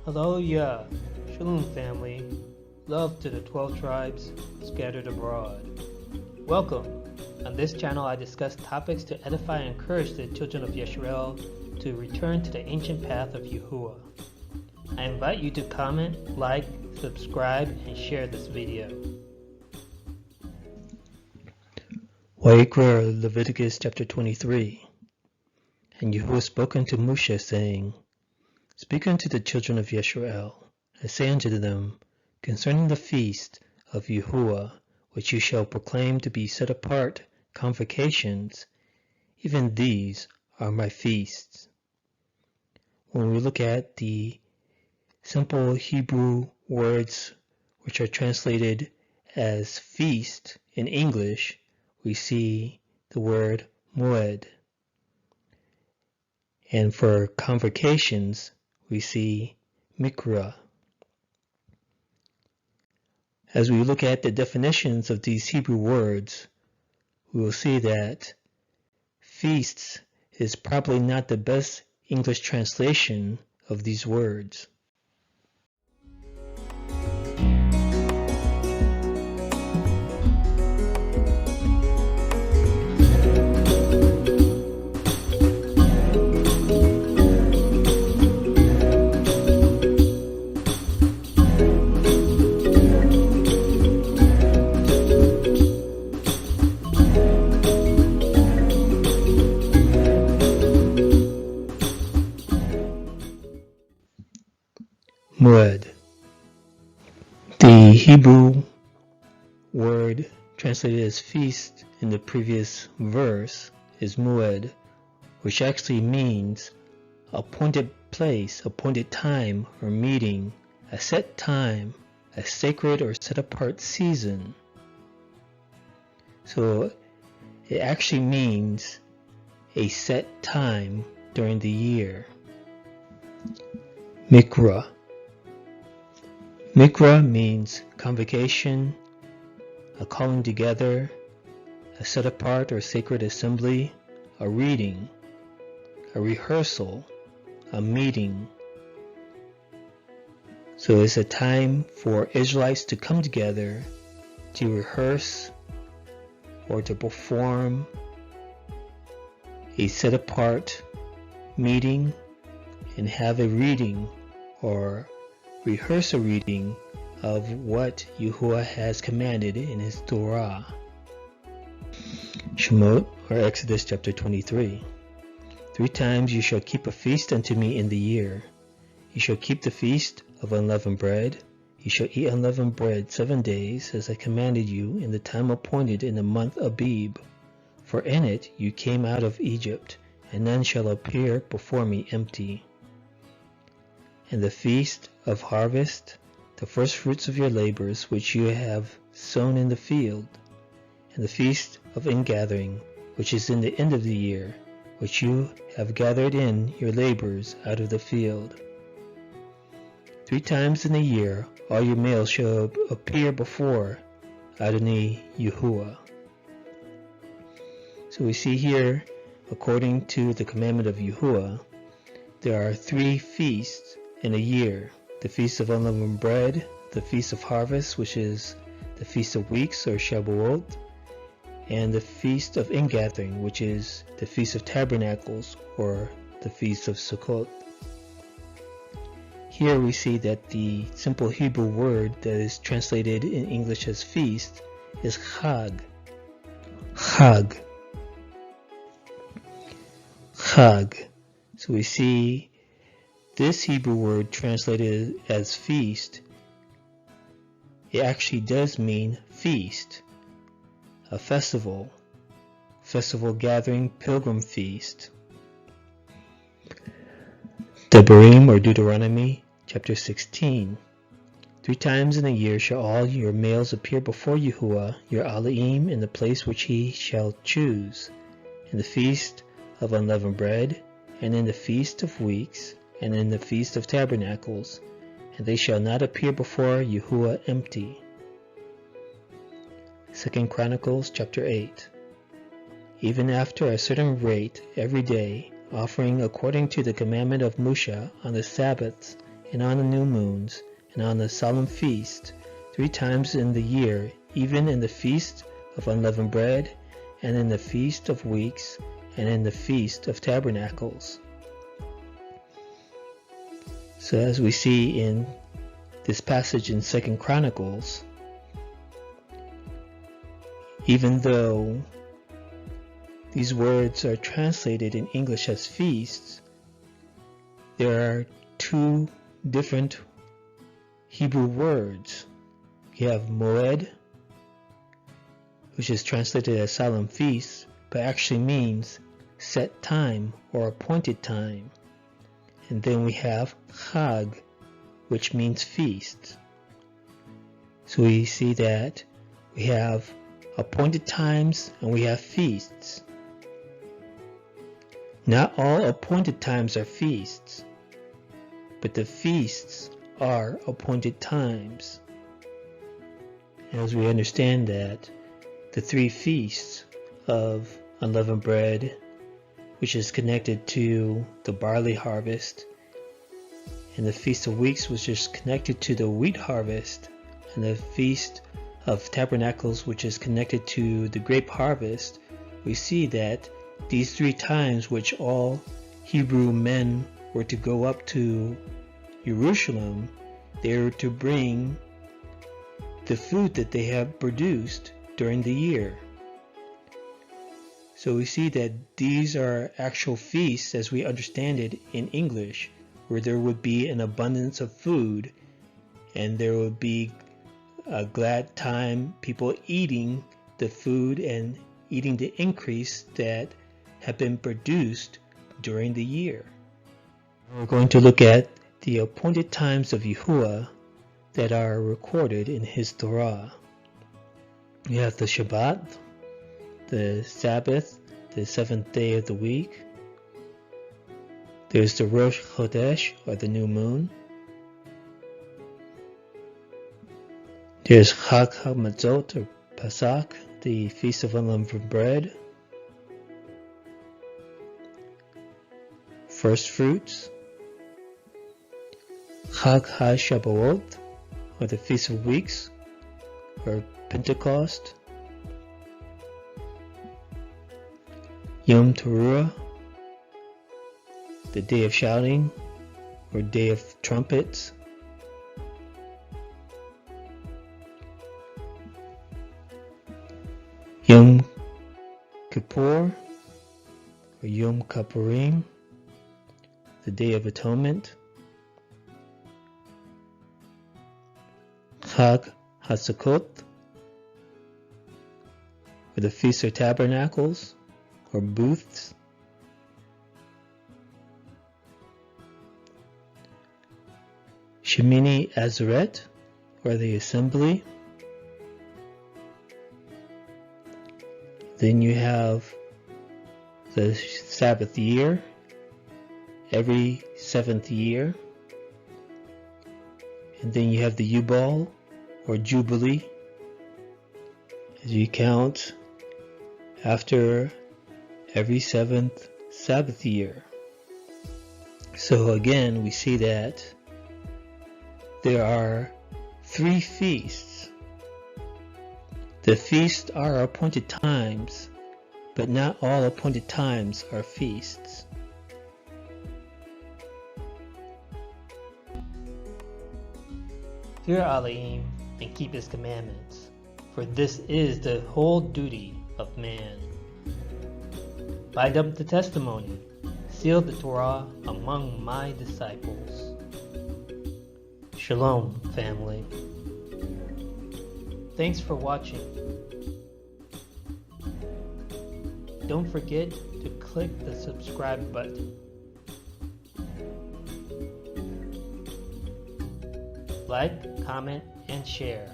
Hello, Shalom family, love to the 12 tribes scattered abroad. Welcome. On this channel I discuss topics to edify and encourage the children of Yisrael to return to the ancient path of Yahuwah. I invite you to comment, like, subscribe, and share this video. Vayikra, Leviticus chapter 23. And Yahuwah spoke unto Moshe, saying, Speak unto the children of Yisrael, and say unto them, concerning the feast of Yahuwah, which you shall proclaim to be set apart convocations, even these are my feasts. When we look at the simple Hebrew words which are translated as feast in English, we see the word moed. And for convocations, we see mikra. As we look at the definitions of these Hebrew words, we will see that feasts is probably not the best English translation of these words. Moed. The Hebrew word translated as feast in the previous verse is moed, which actually means appointed place, appointed time or meeting, a set time, a sacred or set apart season. So it actually means a set time during the year. Mikra. Mikra means convocation, a calling together, a set apart or sacred assembly, a reading, a rehearsal, a meeting. So it's a time for Israelites to come together to rehearse or to perform a set apart meeting and have a reading or rehearse a reading of what Yahuwah has commanded in his Torah. Shemot, or Exodus chapter 23. 3 times you shall keep a feast unto me in the year. You shall keep the feast of unleavened bread. You shall eat unleavened bread 7 days, as I commanded you in the time appointed in the month Abib. For in it you came out of Egypt, and none shall appear before me empty. And the feast of harvest, the first fruits of your labors which you have sown in the field, and the feast of ingathering, which is in the end of the year, which you have gathered in your labors out of the field. 3 times in a year all your males shall appear before Adonai Yahuwah. So we see here, according to the commandment of Yahuwah, there are 3 feasts in a year: the Feast of Unleavened Bread, the Feast of Harvest, which is the Feast of Weeks or Shavuot, and the Feast of Ingathering, which is the Feast of Tabernacles or the Feast of Sukkot. Here we see that the simple Hebrew word that is translated in English as feast is chag. Chag. Chag. So we see this Hebrew word translated as feast, it actually does mean feast, a festival gathering, pilgrim feast. Devarim or Deuteronomy chapter 16. 3 times in a year shall all your males appear before Yahuwah, your Elohim, in the place which he shall choose, in the feast of unleavened bread, and in the feast of weeks, and in the Feast of Tabernacles, and they shall not appear before Yahuwah empty. 2 Chronicles chapter 8. Even after a certain rate every day, offering according to the commandment of Moshe on the Sabbaths and on the new moons, and on the solemn feast, 3 times in the year, even in the feast of unleavened bread, and in the feast of weeks, and in the feast of tabernacles. So as we see in this passage in 2 Chronicles, even though these words are translated in English as feasts, there are 2 different Hebrew words. You have moed, which is translated as solemn feast, but actually means set time or appointed time. And then we have chag, which means feast. So we see that we have appointed times and we have feasts. Not all appointed times are feasts, but the feasts are appointed times. As we understand that, the 3 feasts of unleavened bread, which is connected to the barley harvest, and the Feast of Weeks, which is connected to the wheat harvest, and the Feast of Tabernacles, which is connected to the grape harvest, we see that these 3 times which all Hebrew men were to go up to Jerusalem, they were to bring the food that they have produced during the year. So we see that these are actual feasts as we understand it in English, where there would be an abundance of food and there would be a glad time, people eating the food and eating the increase that have been produced during the year. We're going to look at the appointed times of Yahuwah that are recorded in his Torah. We have the Shabbat, the Sabbath, the 7th day of the week. There's the Rosh Chodesh, or the new moon. There's Chag HaMatzot, or Pesach, the Feast of Unleavened Bread. First fruits. Chag HaShavuot, or the Feast of Weeks, or Pentecost. Yom Teruah, the Day of Shouting, or Day of Trumpets. Yom Kippur, or Yom Kippurim, the Day of Atonement. Chag HaSukkot, or the Feast of Tabernacles, or Booths. Shemini Atzeret, or the Assembly. Then you have the Sabbath year, every 7th year. And then you have the Yubal, or Jubilee, as you count after every 7th Sabbath year. So again, we see that there are 3 feasts. The feasts are appointed times, but not all appointed times are feasts. Fear Elohim and keep his commandments, for this is the whole duty of man. Bind up the testimony, seal the Torah among my disciples. Shalom, family. Thanks for watching. Don't forget to click the subscribe button. Like, comment, and share.